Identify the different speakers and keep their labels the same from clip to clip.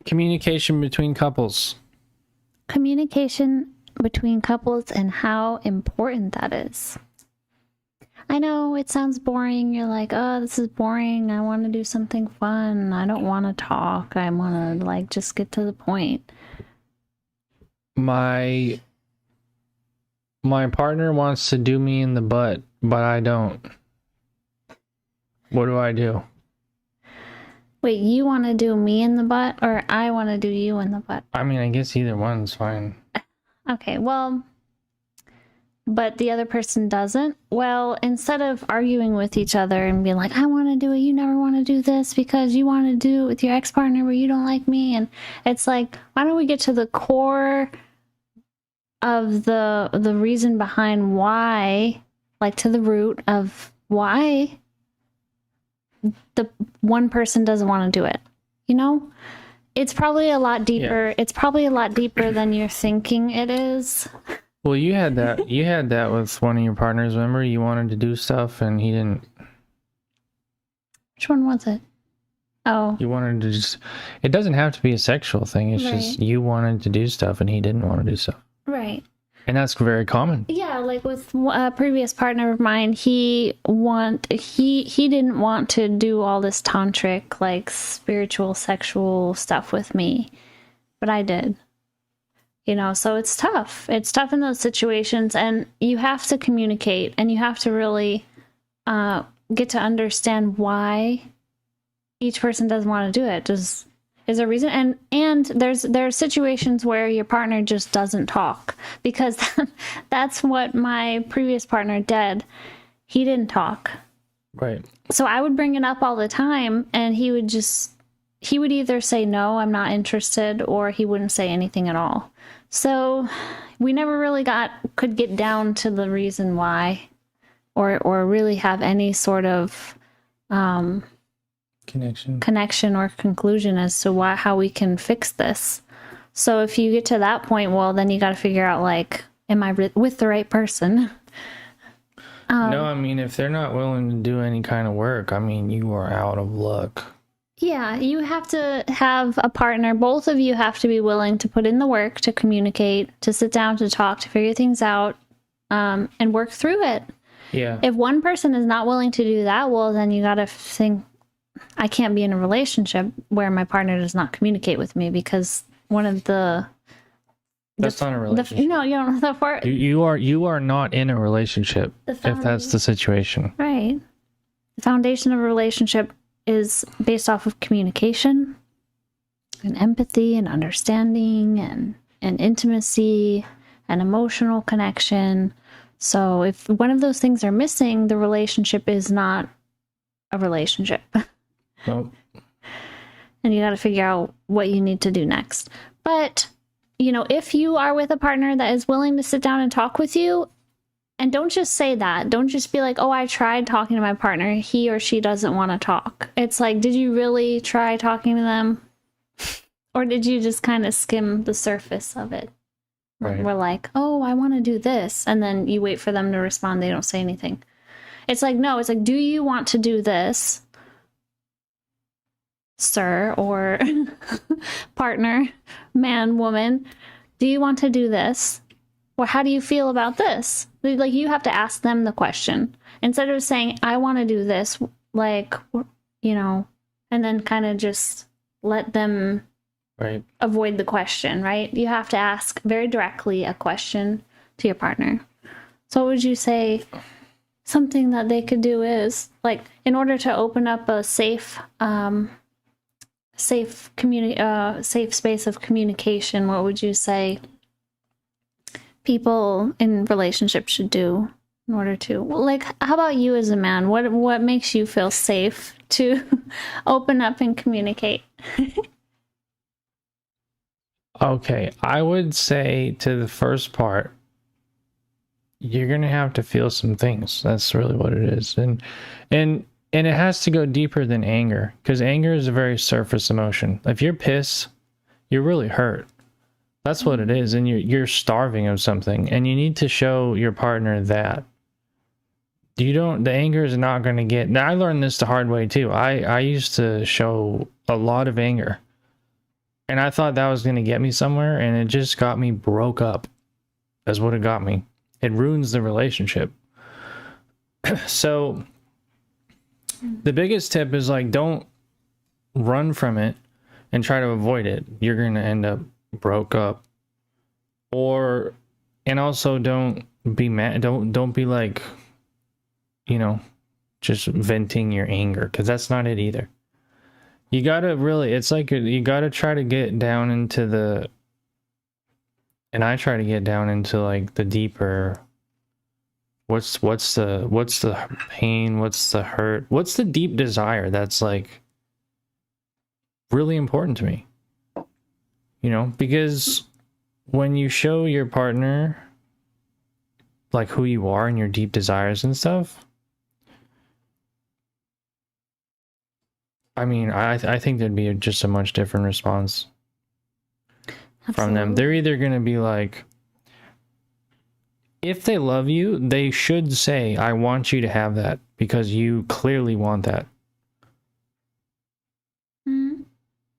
Speaker 1: Communication between couples.
Speaker 2: Communication between couples and how important that is. I know it sounds boring. You're like, oh, this is boring. I want to do something fun. I don't want to talk. I want to like just get to the point.
Speaker 1: My partner wants to do me in the butt, but I don't. What do I do?
Speaker 2: Wait, you want to do me in the butt or I want to do you in the butt?
Speaker 1: I mean, I guess either one's fine.
Speaker 2: Okay, well, but the other person doesn't. Well, instead of arguing with each other and being like, I want to do it, you never want to do this because you want to do it with your ex-partner where you don't like me. And it's like, why don't we get to the core of the reason behind why, like to the root of why the one person doesn't want to do it, you know? It's probably a lot deeper. Yeah. It's probably a lot deeper than you're thinking it is.
Speaker 1: Well, you had that with one of your partners, remember? You wanted to do stuff and he didn't.
Speaker 2: Which one was it? Oh.
Speaker 1: You wanted to just, it doesn't have to be a sexual thing. It's just you wanted to do stuff and he didn't want to do stuff.
Speaker 2: Right.
Speaker 1: And that's very common.
Speaker 2: Yeah, like with a previous partner of mine, he didn't want to do all this tantric, like spiritual, sexual stuff with me, but I did. You know, so it's tough. It's tough in those situations, and you have to communicate, and you have to really get to understand why each person doesn't want to do it. Is there a reason? And there are situations where your partner just doesn't talk, because that's what my previous partner did. He didn't talk.
Speaker 1: Right.
Speaker 2: So I would bring it up all the time, and he would either say, no, I'm not interested, or he wouldn't say anything at all. So we never really could get down to the reason why, or really have any sort of connection or conclusion as to how we can fix this. So if you get to that point, well, then you got to figure out, like, am I with the right person?
Speaker 1: No, I mean, if they're not willing to do any kind of work, I mean, you are out of luck.
Speaker 2: Yeah, you have to have a partner. Both of you have to be willing to put in the work, to communicate, to sit down, to talk, to figure things out, and work through it.
Speaker 1: Yeah.
Speaker 2: If one person is not willing to do that, well, then you got to think, I can't be in a relationship where my partner does not communicate with me, because one of the...
Speaker 1: That's not a relationship.
Speaker 2: No, you don't know that part.
Speaker 1: You are not in a relationship if that's the situation.
Speaker 2: Right. The foundation of a relationship is based off of communication and empathy and understanding and intimacy and emotional connection. So if one of those things are missing, the relationship is not a relationship.
Speaker 1: Nope.
Speaker 2: And you got to figure out what you need to do next. But, you know, if you are with a partner that is willing to sit down and talk with you, and don't just say that. Don't just be like, oh, I tried talking to my partner. He or she doesn't want to talk. It's like, did you really try talking to them? Or did you just kind of skim the surface of it?
Speaker 1: Right.
Speaker 2: We're like, oh, I want to do this. And then you wait for them to respond. They don't say anything. It's like, no, it's like, do you want to do this, sir, or partner, man, woman? Do you want to do this? Or how do you feel about this? Like, you have to ask them the question instead of saying, I want to do this, like, you know, and then kind of just let them avoid the question, right? You have to ask very directly a question to your partner. So what would you say something that they could do is, like, in order to open up a safe space of communication, what would you say people in relationships should do in order to, like, how about you as a man? What makes you feel safe to open up and communicate?
Speaker 1: Okay, I would say to the first part, you're gonna have to feel some things. That's really what it is, and it has to go deeper than anger, because anger is a very surface emotion. If you're pissed, you're really hurt. That's what it is, and you're starving of something, and you need to show your partner that. The anger is not going to get... Now, I learned this the hard way too. I used to show a lot of anger, And I thought that was going to get me somewhere, and it just got me broke up. That's what it got me. It ruins the relationship. So the biggest tip is like, don't run from it and try to avoid it. You're going to end up broke up. And also don't be mad. Don't be like, you know, just venting your anger, because that's not it either. You gotta really, it's like you gotta try to get down into the, and I try to get down into like the deeper, what's the pain, what's the hurt, what's the deep desire that's like really important to me, you know, because when you show your partner like who you are and your deep desires and stuff, I mean, I think there'd be just a much different response from them. They're either going to be like, if they love you, they should say, I want you to have that, because you clearly want that.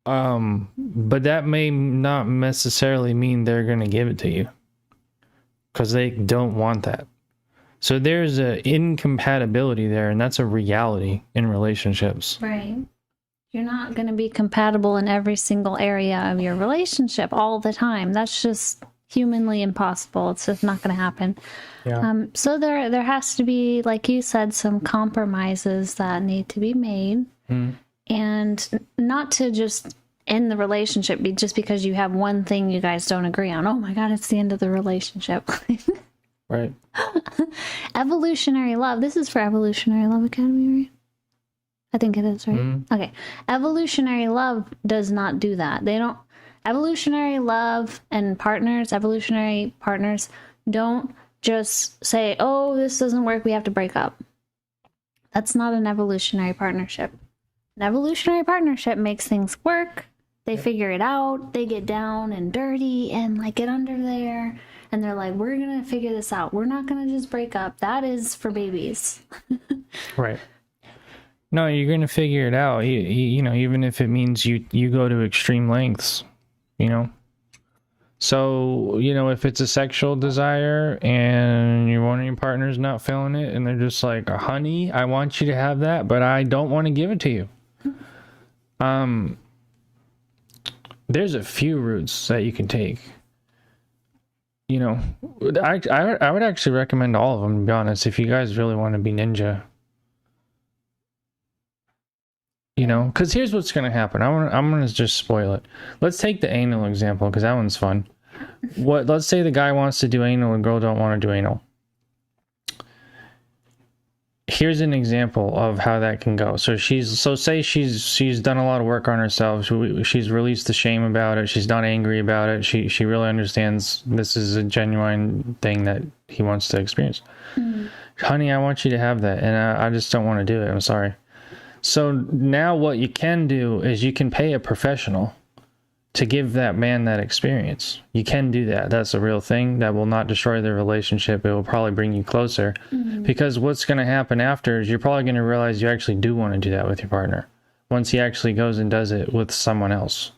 Speaker 1: But that may not necessarily mean they're going to give it to you, because they don't want that. So there's an incompatibility there, and that's a reality in relationships.
Speaker 2: Right. You're not going to be compatible in every single area of your relationship all the time. That's just humanly impossible. It's just not going to happen.
Speaker 1: Yeah.
Speaker 2: So there has to be, like you said, some compromises that need to be made. And not to just end the relationship just because you have one thing you guys don't agree on. Oh my God, it's the end of the relationship.
Speaker 1: Right.
Speaker 2: Evolutionary love. This is for Evolutionary Love Academy, right? I think it is, right? Okay. Evolutionary love does not do that. They don't. Evolutionary love and evolutionary partners don't just say, oh, this doesn't work, we have to break up. That's not an evolutionary partnership. An evolutionary partnership makes things work. They figure it out. They get down and dirty and like get under there. And they're like, we're going to figure this out. We're not going to just break up. That is for babies.
Speaker 1: Right. No, you're going to figure it out. You know, even if it means you go to extreme lengths, you know. So, you know, if it's a sexual desire and one of your partner's not feeling it and they're just like, honey, I want you to have that, but I don't want to give it to you. There's a few routes that you can take. You know, I would actually recommend all of them, to be honest, if you guys really want to be ninja. You know, because here's what's going to happen. I'm going to just spoil it. Let's take the anal example, because that one's fun. Let's say the guy wants to do anal and girl don't want to do anal. Here's an example of how that can go. So say she's done a lot of work on herself. She's released the shame about it. She's not angry about it. She really understands this is a genuine thing that he wants to experience. Honey, I want you to have that, and I just don't want to do it. I'm sorry. So now what you can do is you can pay a professional to give that man that experience. You can do that. That's a real thing. That will not destroy the relationship. It will probably bring you closer. Because what's going to happen after is you're probably going to realize you actually do want to do that with your partner once he actually goes and does it with someone else.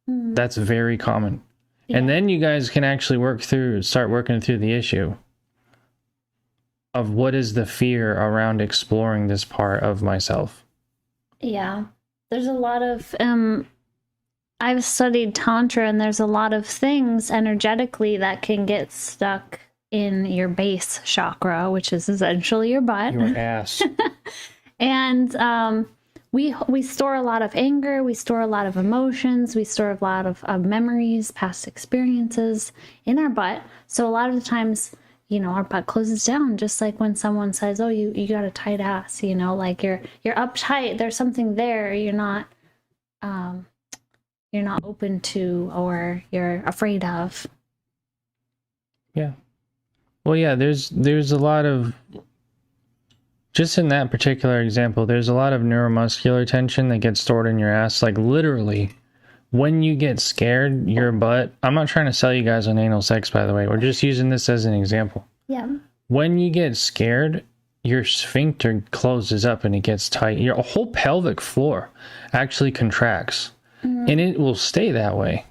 Speaker 1: That's very common. Yeah. And then you guys can actually start working through the issue of what is the fear around exploring this part of myself.
Speaker 2: Yeah. There's a lot of, I've studied Tantra, and there's a lot of things energetically that can get stuck in your base chakra, which is essentially your butt.
Speaker 1: Your ass.
Speaker 2: And we store a lot of anger, we store a lot of emotions, we store a lot of memories, past experiences in our butt. So a lot of the times, you know, our butt closes down, just like when someone says, oh, you got a tight ass, you know, like you're uptight, there's something there you're not open to, or you're afraid of.
Speaker 1: Yeah. Well, yeah, there's a lot of, just in that particular example, there's a lot of neuromuscular tension that gets stored in your ass. Like literally, when you get scared, your butt, I'm not trying to sell you guys on anal sex, by the way. We're just using this as an example.
Speaker 2: Yeah. When
Speaker 1: you get scared, your sphincter closes up and it gets tight. Your whole pelvic floor actually contracts. and it will stay that way.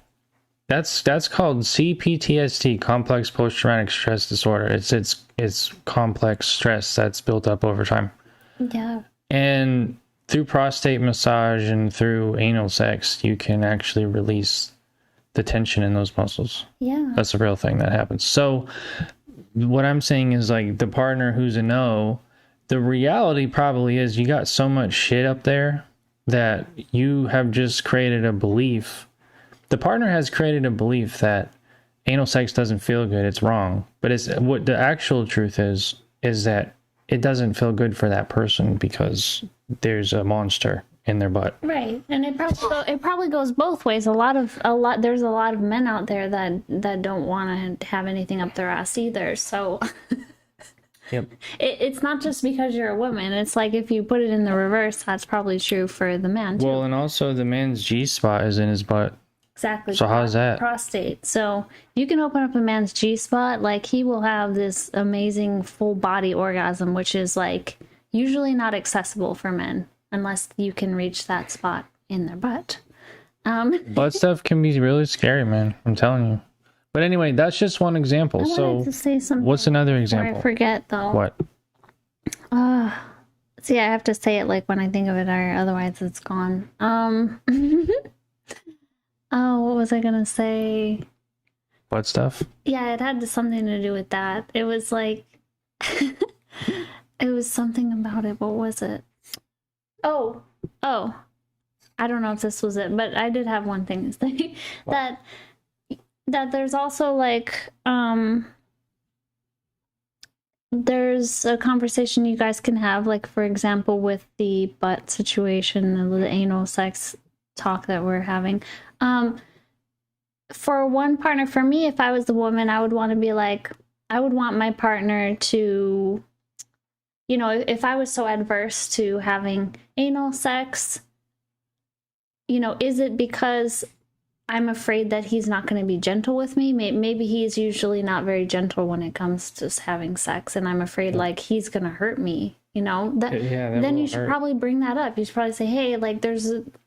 Speaker 1: That's called CPTSD, complex post-traumatic stress disorder. It's complex stress that's built up over time.
Speaker 2: Yeah.
Speaker 1: And through prostate massage and through anal sex, you can actually release the tension in those muscles.
Speaker 2: Yeah.
Speaker 1: That's a real thing that happens. So what I'm saying is, like, the partner who's a no, the reality probably is you got so much shit up there that you have just created a belief. The partner has created a belief that anal sex doesn't feel good. It's wrong. But it's what the actual truth is that it doesn't feel good for that person because there's a monster in their butt.
Speaker 2: Right. And it probably goes both ways. There's a lot of men out there that don't want to have anything up their ass either. So
Speaker 1: Yep.
Speaker 2: it's not just because you're a woman. It's like, if you put it in the reverse, that's probably true for the man too.
Speaker 1: Well, and also the man's G-spot is in his butt.
Speaker 2: Exactly.
Speaker 1: So how's that?
Speaker 2: Prostate. So you can open up a man's G-spot, like, he will have this amazing full body orgasm, which is like usually not accessible for men unless you can reach that spot in their butt.
Speaker 1: Butt stuff can be really scary, man. I'm telling you. But anyway, that's just one example.
Speaker 2: I
Speaker 1: So
Speaker 2: wanted to say something
Speaker 1: what's another
Speaker 2: before
Speaker 1: example?
Speaker 2: I forget though.
Speaker 1: What?
Speaker 2: See, I have to say it like when I think of it, or otherwise it's gone. Oh, what was I gonna say?
Speaker 1: Butt stuff?
Speaker 2: Yeah, it had something to do with that. It was like, it was something about it. What was it? Oh, I don't know if this was it, but I did have one thing to say. that there's also like, there's a conversation you guys can have, like, for example, with the butt situation and the anal sex talk that we're having. For one partner, for me, if I was the woman, I would want to be like, I would want my partner to, you know, if I was so adverse to having anal sex, you know, is it because I'm afraid that he's not going to be gentle with me? Maybe he's usually not very gentle when it comes to having sex, and I'm afraid like he's going to hurt me, you know? Then you should probably bring that up. You should probably say, hey, like,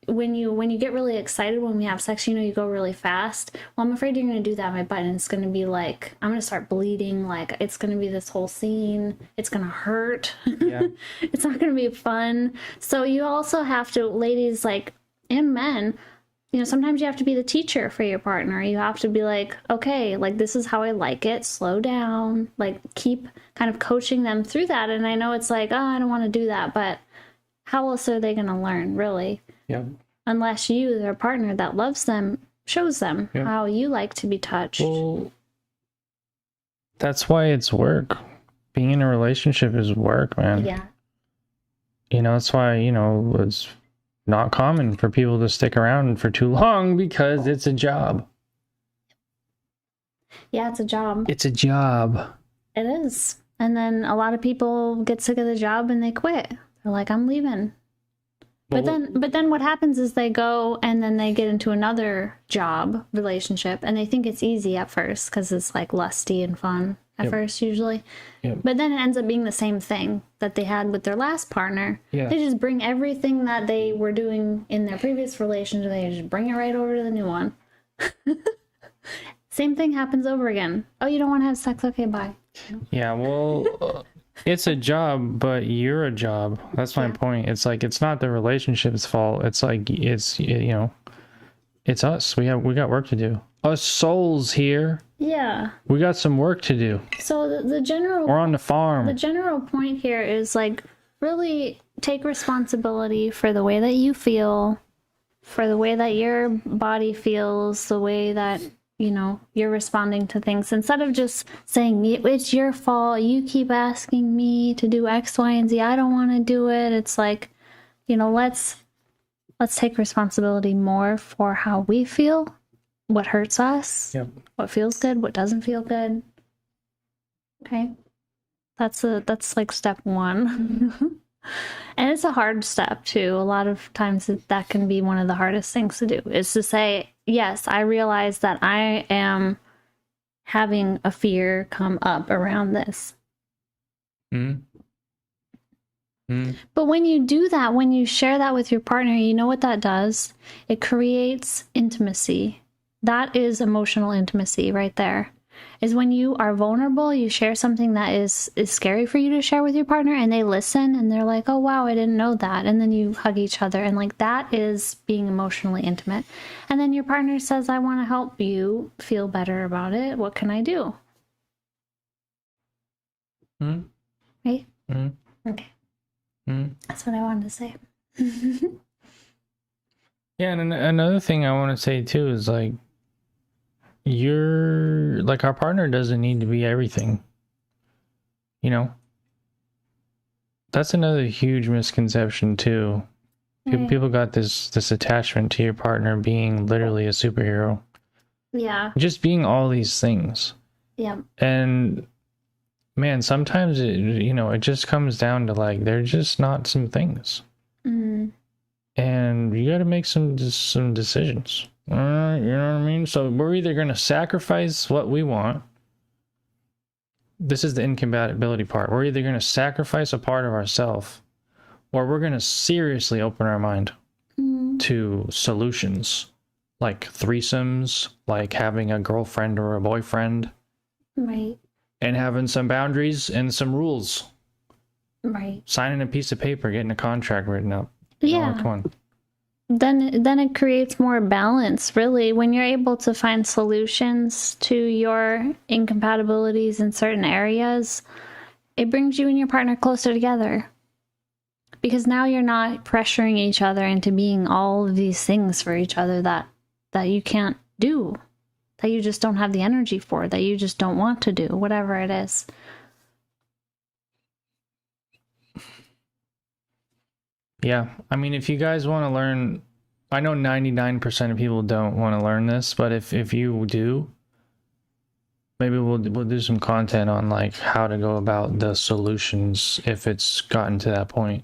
Speaker 2: when you get really excited when we have sex, you know, you go really fast. Well, I'm afraid you're going to do that in my butt, and it's going to be like, I'm going to start bleeding. Like, it's going to be this whole scene. It's going to hurt.
Speaker 1: Yeah.
Speaker 2: It's not going to be fun. So you also have to, ladies, like, and men, you know, sometimes you have to be the teacher for your partner. You have to be like, okay, like, this is how I like it. Slow down. Like, keep kind of coaching them through that. And I know it's like, oh, I don't want to do that. But how else are they going to learn, really?
Speaker 1: Yeah.
Speaker 2: Unless you, their partner that loves them, shows them how you like to be touched.
Speaker 1: Well, that's why it's work. Being in a relationship is work, man.
Speaker 2: Yeah.
Speaker 1: You know, that's why, you know, it's not common for people to stick around for too long, because it's a job.
Speaker 2: Yeah, it's a job.
Speaker 1: It's a job.
Speaker 2: It is. And then a lot of people get sick of the job and they quit. They're like, I'm leaving. But then what happens is they go and then they get into another job relationship, and they think it's easy at first because it's like lusty and fun at first usually.
Speaker 1: Yep.
Speaker 2: But then it ends up being the same thing that they had with their last partner.
Speaker 1: Yeah.
Speaker 2: They just bring everything that they were doing in their previous relationship, they just bring it right over to the new one. Same thing happens over again. Oh, you don't want to have sex? Okay, bye.
Speaker 1: Yeah, well, it's a job, but you're a job. That's my point. It's like, it's not the relationship's fault. It's like, it's, you know, it's us. We got work to do. Us souls here.
Speaker 2: Yeah.
Speaker 1: We got some work to do.
Speaker 2: So the general...
Speaker 1: We're on the farm.
Speaker 2: The general point here is, like, really take responsibility for the way that you feel, for the way that your body feels, the way that, you know, you're responding to things. Instead of just saying, it's your fault, you keep asking me to do X, Y, and Z, I don't want to do it. It's like, you know, let's take responsibility more for how we feel, what hurts us, what feels good, what doesn't feel good. Okay. That's like step one. And it's a hard step too. A lot of times that can be one of the hardest things to do, is to say, yes, I realize that I am having a fear come up around this.
Speaker 1: Mm-hmm. Mm.
Speaker 2: But when you do that, when you share that with your partner, you know what that does? It creates intimacy. That is emotional intimacy right there. Is when you are vulnerable, you share something that is scary for you to share with your partner, and they listen and they're like, oh wow, I didn't know that. And then you hug each other, and like that is being emotionally intimate. And then your partner says, I want to help you feel better about it. What can I do?
Speaker 1: Mm.
Speaker 2: Right?
Speaker 1: Mm.
Speaker 2: Okay.
Speaker 1: Mm.
Speaker 2: That's what I wanted to say.
Speaker 1: Yeah, and another thing I want to say too is like, you're like, our partner doesn't need to be everything. You know, that's another huge misconception too.
Speaker 2: Right.
Speaker 1: People got this attachment to your partner being literally a superhero,
Speaker 2: Yeah.
Speaker 1: just being all these things.
Speaker 2: Yeah.
Speaker 1: And man, sometimes it just comes down to like, they're just not some things.
Speaker 2: Mm.
Speaker 1: And you got to make some decisions. You know what I mean? So we're either going to sacrifice what we want. This is the incompatibility part. We're either going to sacrifice a part of ourselves, or we're going to seriously open our mind to solutions like threesomes, like having a girlfriend or a boyfriend,
Speaker 2: Right.
Speaker 1: and having some boundaries and some rules.
Speaker 2: Right.
Speaker 1: Signing a piece of paper, getting a contract written up.
Speaker 2: Yeah.
Speaker 1: Come on.
Speaker 2: Then it creates more balance, really, when you're able to find solutions to your incompatibilities in certain areas. It brings you and your partner closer together, because now you're not pressuring each other into being all of these things for each other that you can't do, that you just don't have the energy for, that you just don't want to do, whatever it is.
Speaker 1: Yeah, I mean, if you guys want to learn, I know 99% of people don't want to learn this, but if you do, maybe we'll do some content on like how to go about the solutions if it's gotten to that point.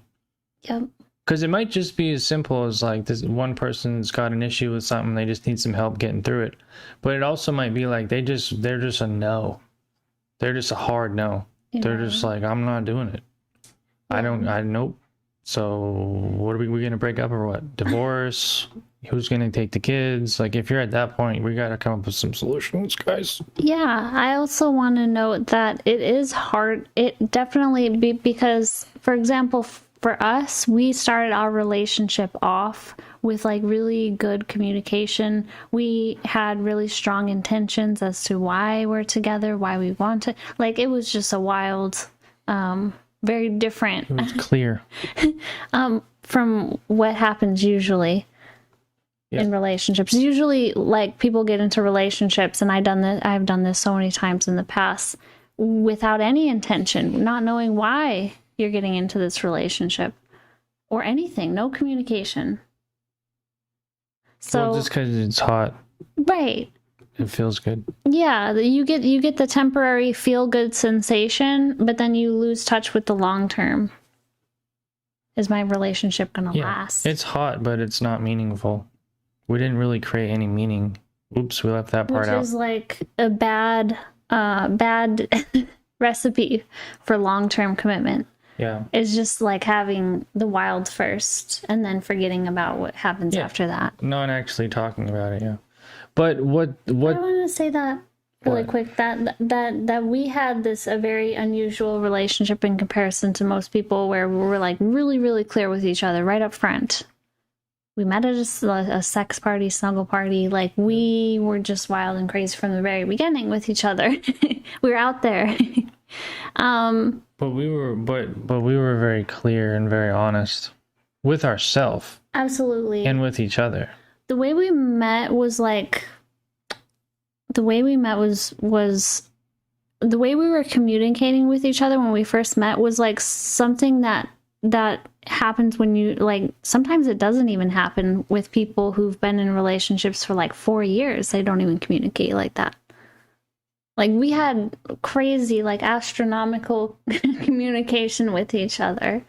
Speaker 2: Yep.
Speaker 1: Because it might just be as simple as like this one person's got an issue with something, they just need some help getting through it. But it also might be like they're just a no. They're just a hard no.
Speaker 2: Yeah.
Speaker 1: They're just like, I'm not doing it. Nope. So what are we going to break up or what? Divorce? Who's going to take the kids? Like, if you're at that point, we got to come up with some solutions, guys.
Speaker 2: Yeah, I also want to note that it is hard. It definitely because, for example, for us, we started our relationship off with like really good communication. We had really strong intentions as to why we're together, why we want to. Like, it was just a wild, very different.
Speaker 1: It was clear.
Speaker 2: From what happens usually in relationships. Usually, like, people get into relationships, and I've done this so many times in the past, without any intention, not knowing why you're getting into this relationship or anything, no communication. So
Speaker 1: just because it's hot,
Speaker 2: right.
Speaker 1: it feels good.
Speaker 2: Yeah, you get the temporary feel good sensation, but then you lose touch with the long term. Is my relationship gonna last?
Speaker 1: It's hot, but it's not meaningful. We didn't really create any meaning. Oops, we left that part out.
Speaker 2: Which is like a bad recipe for long-term commitment.
Speaker 1: Yeah.
Speaker 2: It's just like having the wild first and then forgetting about what happens after that.
Speaker 1: Not actually talking about it, yeah. But what
Speaker 2: I want to say that really quick, that we had a very unusual relationship in comparison to most people, where we were like really, really clear with each other right up front. We met at a sex party, snuggle party. Like, we were just wild and crazy from the very beginning with each other. We were out there.
Speaker 1: But we were very clear and very honest with ourselves.
Speaker 2: Absolutely.
Speaker 1: And with each other.
Speaker 2: The way we met was the way we were communicating with each other when we first met was like something that happens when you, like, sometimes it doesn't even happen with people who've been in relationships for like 4 years. They don't even communicate like that. Like, we had crazy, like, astronomical communication with each other.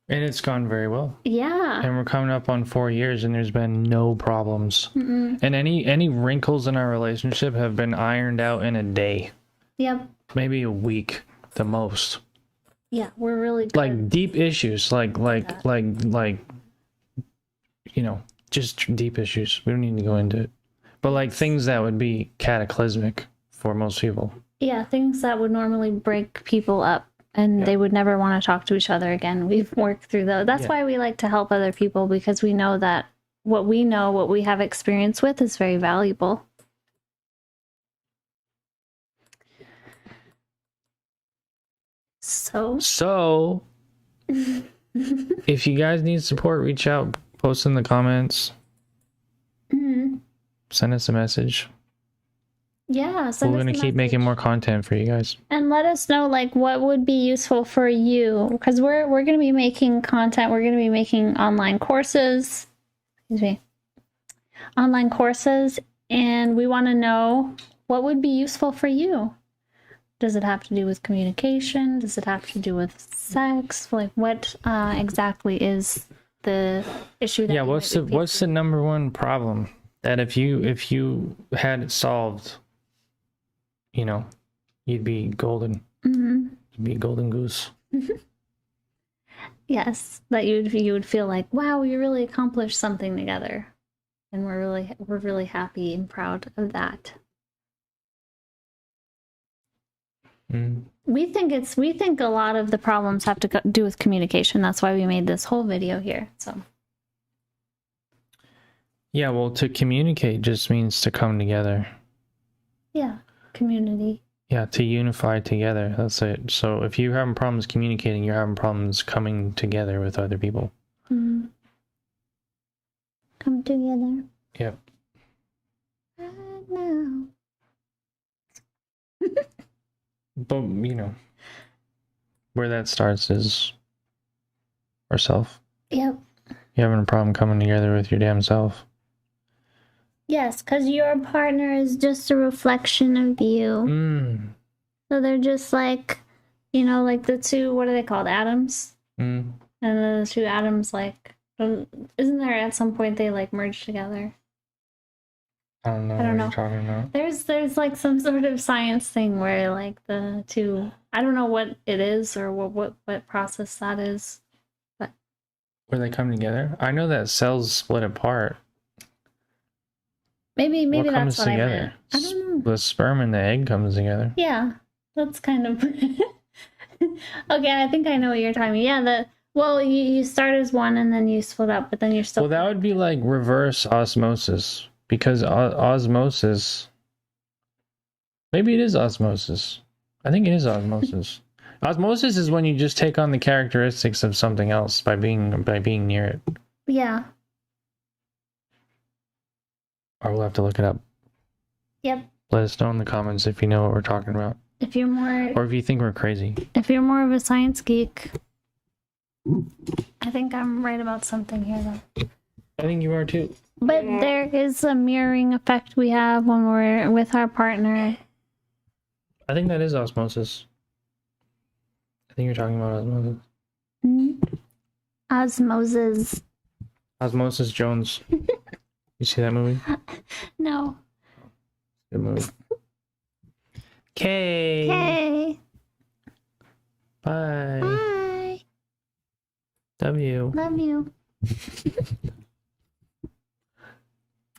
Speaker 1: And it's gone very well.
Speaker 2: Yeah.
Speaker 1: And we're coming up on 4 years, and there's been no problems.
Speaker 2: Mm-mm.
Speaker 1: And any wrinkles in our relationship have been ironed out in a day.
Speaker 2: Yep.
Speaker 1: Maybe a week, the most.
Speaker 2: Yeah, we're really good.
Speaker 1: Like deep issues, like you know, just deep issues. We don't need to go into it. But like things that would be cataclysmic for most people.
Speaker 2: Yeah, things that would normally break people up and they would never want to talk to each other again. We've worked through those. That's why we like to help other people, because we know that what we have experience with is very valuable. So
Speaker 1: if you guys need support, reach out, post in the comments, send us a message.
Speaker 2: Yeah,
Speaker 1: we're going to keep making more content for you guys.
Speaker 2: And let us know like what would be useful for you, because we're going to be making content. We're going to be making online courses. Online courses, and we want to know what would be useful for you. Does it have to do with communication? Does it have to do with sex? Like what exactly is the issue that
Speaker 1: what's the number one problem that if you had it solved, you know, you'd be golden. You'd be a golden goose.
Speaker 2: Yes, that you would feel like, wow, we really accomplished something together, and we're really happy and proud of that. We think a lot of the problems have to do with communication. That's why we made this whole video here. So
Speaker 1: yeah, well, to communicate just means to come together.
Speaker 2: Yeah, community.
Speaker 1: Yeah, to unify together. That's it. So if you're having problems communicating, you're having problems coming together with other people.
Speaker 2: Come together.
Speaker 1: Yep.
Speaker 2: Right now.
Speaker 1: But, you know, where that starts is ourself.
Speaker 2: Yep.
Speaker 1: You're having a problem coming together with your damn self.
Speaker 2: Yes, because your partner is just a reflection of you. So they're just like, you know, like the two, what are they called? Atoms? And the two atoms, like, isn't there at some point they like merge together?
Speaker 1: I don't know what you're talking about.
Speaker 2: There's like some sort of science thing where like the two, I don't know what it is or what process that is, but
Speaker 1: where they come together. I know that cells split apart.
Speaker 2: Maybe that's what together? I meant. I don't know.
Speaker 1: The sperm and the egg comes together.
Speaker 2: Yeah, that's kind of okay. I think I know what you're talking about. Yeah, you start as one and then you split up, but then you're still.
Speaker 1: Well, that would be like reverse osmosis. Because osmosis, maybe it is osmosis. I think it is osmosis. Osmosis is when you just take on the characteristics of something else by being near it.
Speaker 2: Yeah.
Speaker 1: Or we'll have to look it up.
Speaker 2: Yep.
Speaker 1: Let us know in the comments if you know what we're talking about.
Speaker 2: If you're more,
Speaker 1: or if you think we're crazy.
Speaker 2: If you're more of a science geek, I think I'm right about something here, though.
Speaker 1: I think you are too.
Speaker 2: But there is a mirroring effect we have when we're with our partner.
Speaker 1: I think that is osmosis. I think you're talking about osmosis.
Speaker 2: Osmosis.
Speaker 1: Osmosis Jones. You see that movie?
Speaker 2: No.
Speaker 1: Good movie. Okay. Bye.
Speaker 2: Bye.
Speaker 1: Love you.
Speaker 2: Love you.